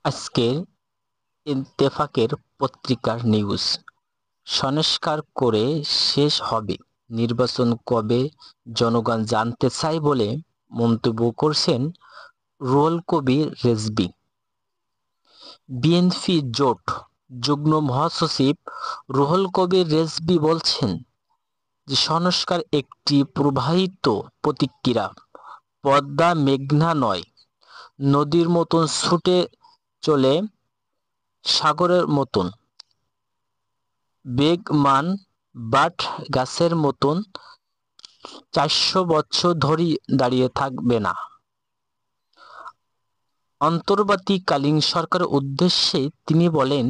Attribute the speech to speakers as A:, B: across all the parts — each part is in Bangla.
A: আজকের ইত্তেফাকের পত্রিকার নিউজ, সংস্কার করে শেষ হবে, নির্বাচন কবে জনগণ জানতে চায় বলে মন্তব্য করছেন রুহুল কবির রিজভী। বিএনপি জোট যুগ্ম মহাসচিব রুহুল কবির রিজভী বলছেন যে সংস্কার একটি প্রবাহিত প্রতিক্রিয়া, পদ্মা মেঘনা নয়, নদীর মতন ছুটে চলে সাগরের মতন, বেগমান বাট গাছের মতন ৪০০ বছর ধরে দাঁড়িয়ে থাকবে না। অন্তর্বর্তীকালীন সরকারের উদ্দেশ্যে তিনি বলেন,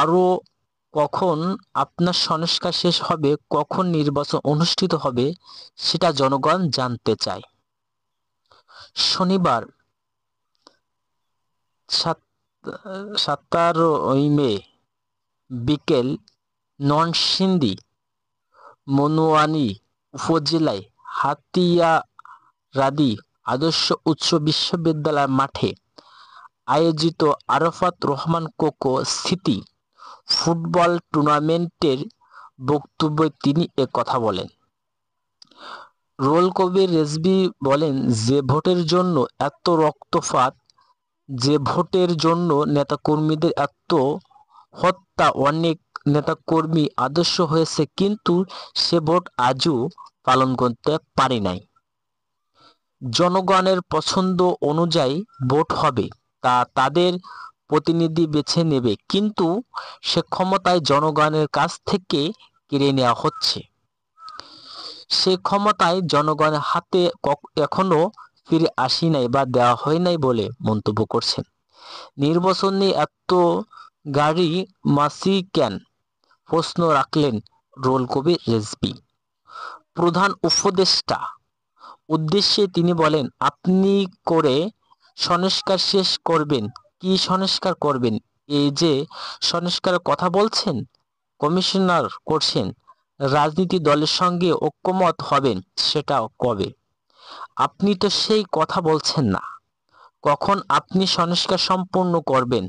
A: আরও কখন আপনার সংস্কার শেষ হবে, কখন নির্বাচন অনুষ্ঠিত হবে সেটা জনগণ জানতে চায়। শনিবার 17 মে বিকেল নরসিংদী মনোয়ানী উপজেলায় হাতিয়ারাদি আদর্শ উচ্চ বিদ্যালয় মাঠে আয়োজিত আরাফাত রহমান কোকো স্মৃতি ফুটবল টুর্নামেন্টের বক্তব্যে তিনি কথা বলেন। রুহুল কবির রিজভী বলেন, যে ভোটের জন্য এত রক্তপাত, যে ভোটের জন্য নেতাকর্মীদের এত হত্যা, অনেক নেতাকর্মী আদর্শ হয়েছে কিন্তু সে ভোট আজও পালন করতে পারে নাই। জনগণের পছন্দ অনুযায়ী ভোট হবে, তা তাদের প্রতিনিধি বেছে নেবে, কিন্তু সে ক্ষমতায় জনগণের কাছ থেকে কেড়ে নেওয়া হচ্ছে। সে ক্ষমতায় জনগণের হাতে এখনো ফিরে আসি নাই বা দেওয়া হয় নাই বলে মন্তব্য করছেন। নির্বাচন নিয়ে এত গাড়ি মাসি কেন, প্রশ্ন রাখলেন রুহুল কবির রিজভী। প্রধান উপদেষ্টা উদ্দেশ্যে তিনি বলেন, আপনি করে সংস্কার শেষ করবেন, কি সংস্কার করবেন? এই যে সংস্কারের কথা বলছেন, কমিশনার করছেন, রাজনীতি দলের সঙ্গে ঐক্যমত হবেন, সেটা কবে? আপনি তো সেই কথা বলছেন না। কখন আপনি সংস্কার সম্পূর্ণ করবেন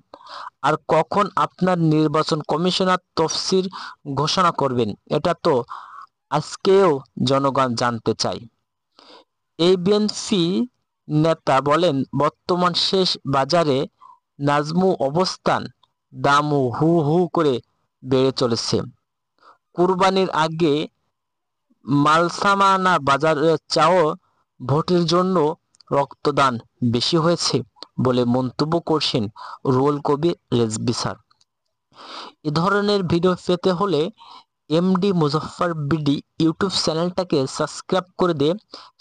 A: আর কখন আপনার নির্বাচন কমিশনার তফসির ঘোষণা করবেন, এটা তো আজকেও জনগণ জানতে চায়। এই বিএনপি নেতা বলেন, বর্তমান শেষ বাজারে নাজমু অবস্থান, দাম হু হু করে বেড়ে চলেছে। কুরবানির আগে মালসামানা বাজারে চাও, ভোটের জন্য রক্তদান বেশি হয়েছে বলে মন্তব্য করছেন রুহুল কবির রিজভী স্যার। এ ধরনের ভিডিও পেতে হলে এমডি মুজফ্ফর বিডি ইউটিউব চ্যানেলটাকে সাবস্ক্রাইব করে দিয়ে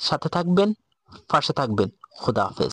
A: সাথে থাকবেন, পাশে থাকবেন। খোদা হাফেজ।